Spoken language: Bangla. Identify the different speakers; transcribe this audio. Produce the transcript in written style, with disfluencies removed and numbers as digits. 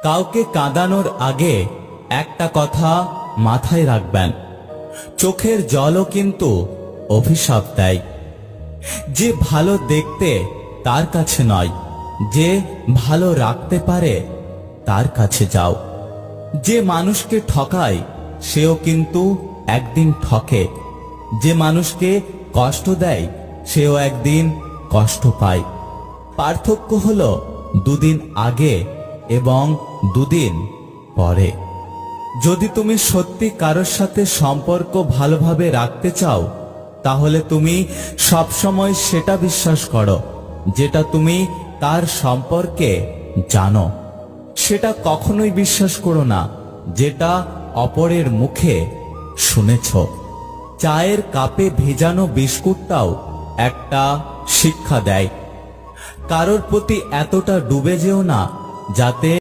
Speaker 1: কাউকে কাঁদানোর আগে একটা কথা মাথায় রাখবেন, চোখের জলও কিন্তু অভিশাপ দেয়। যে ভালো দেখতে তার কাছে নয়, যে ভালো রাখতে পারে তার কাছে যাও। যে মানুষকে ঠকায় সেও কিন্তু একদিন ঠকে, যে মানুষকে কষ্ট দেয় সেও একদিন কষ্ট পায়। পার্থক্য হলো দুদিন আগে এবং দুদিন পরে। যদি তুমি সত্যি কারোর সাথে সম্পর্ক ভালোভাবে রাখতে চাও, তাহলে তুমি সবসময় সেটা বিশ্বাস করো যেটা তুমি তার সম্পর্কে জানো। সেটা কখনোই বিশ্বাস করো না যেটা অপরের মুখে শুনেছ। চায়ের কাপে ভেজানো বিস্কুটটাও একটা শিক্ষা দেয়। কারোর প্রতি এতটা ডুবে যেও না যাতে